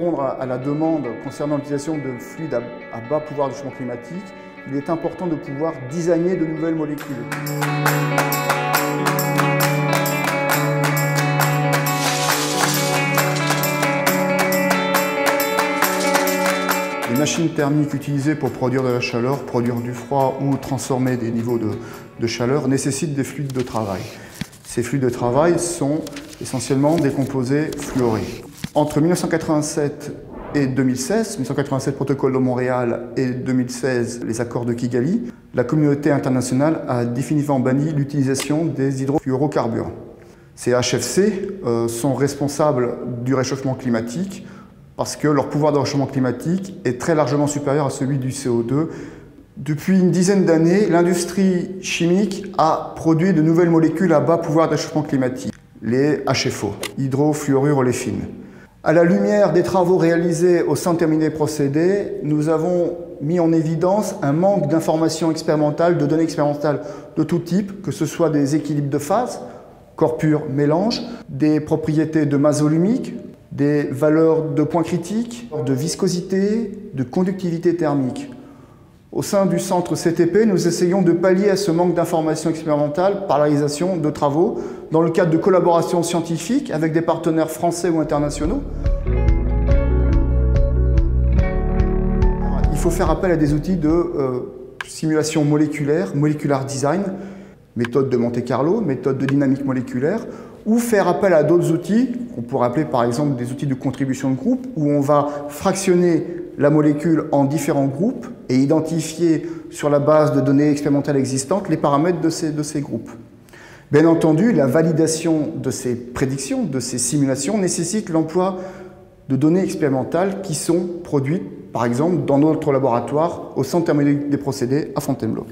répondre à la demande concernant l'utilisation de fluides à bas pouvoir de changement climatique, il est important de pouvoir designer de nouvelles molécules. Les machines thermiques utilisées pour produire de la chaleur, produire du froid ou transformer des niveaux de chaleur nécessitent des fluides de travail. Ces fluides de travail sont essentiellement des composés fluorés. Entre 1987 et 2016, 1987 protocole de Montréal et 2016 les accords de Kigali, la communauté internationale a définitivement banni l'utilisation des hydrofluorocarburants. Ces HFC sont responsables du réchauffement climatique parce que leur pouvoir de réchauffement climatique est très largement supérieur à celui du CO2. Depuis une dizaine d'années, l'industrie chimique a produit de nouvelles molécules à bas pouvoir de réchauffement climatique, les HFO, hydrofluoroolefines. À la lumière des travaux réalisés au Centre terminé des procédés, nous avons mis en évidence un manque d'informations expérimentales, de données expérimentales de tout type, que ce soit des équilibres de phase, corps pur, mélange, des propriétés de masse volumique, des valeurs de points critiques, de viscosité, de conductivité thermique. Au sein du centre CTP, nous essayons de pallier à ce manque d'informations expérimentales par la réalisation de travaux dans le cadre de collaborations scientifiques avec des partenaires français ou internationaux. Il faut faire appel à des outils de simulation moléculaire, molecular design, méthode de Monte-Carlo, méthode de dynamique moléculaire, ou faire appel à d'autres outils, qu'on pourrait appeler par exemple des outils de contribution de groupe, où on va fractionner la molécule en différents groupes et identifier sur la base de données expérimentales existantes les paramètres de ces groupes. Bien entendu, la validation de ces prédictions, de ces simulations, nécessite l'emploi de données expérimentales qui sont produites, par exemple, dans notre laboratoire au Centre terminé des procédés à Fontainebleau.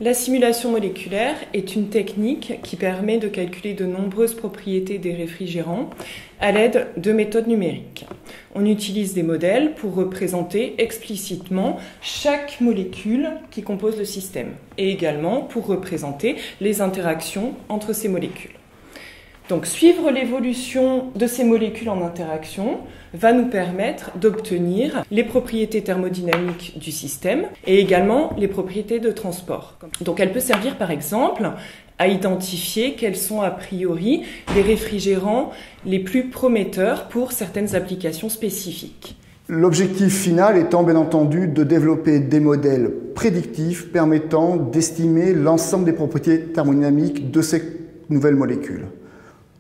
La simulation moléculaire est une technique qui permet de calculer de nombreuses propriétés des réfrigérants à l'aide de méthodes numériques. On utilise des modèles pour représenter explicitement chaque molécule qui compose le système et également pour représenter les interactions entre ces molécules. Donc, suivre l'évolution de ces molécules en interaction va nous permettre d'obtenir les propriétés thermodynamiques du système et également les propriétés de transport. Donc, elle peut servir par exemple à identifier quels sont a priori les réfrigérants les plus prometteurs pour certaines applications spécifiques. L'objectif final étant bien entendu de développer des modèles prédictifs permettant d'estimer l'ensemble des propriétés thermodynamiques de ces nouvelles molécules.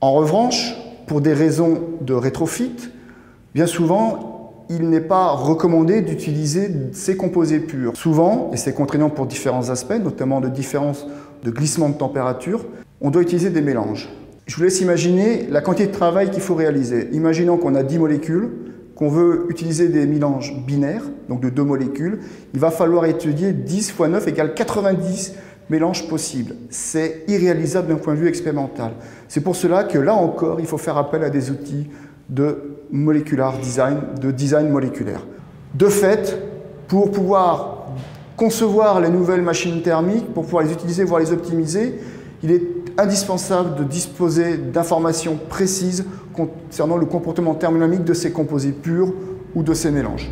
En revanche, pour des raisons de rétrofit, bien souvent, il n'est pas recommandé d'utiliser ces composés purs. Souvent, et c'est contraignant pour différents aspects, notamment de différence de glissement de température, on doit utiliser des mélanges. Je vous laisse imaginer la quantité de travail qu'il faut réaliser. Imaginons qu'on a 10 molécules, qu'on veut utiliser des mélanges binaires, donc de 2 molécules. Il va falloir étudier 10 fois 9 égale 90 mélanges possibles. C'est irréalisable d'un point de vue expérimental. C'est pour cela que là encore, il faut faire appel à des outils de molecular design, de design moléculaire. De fait, pour pouvoir concevoir les nouvelles machines thermiques, pour pouvoir les utiliser, voire les optimiser, il est indispensable de disposer d'informations précises concernant le comportement thermodynamique de ces composés purs ou de ces mélanges.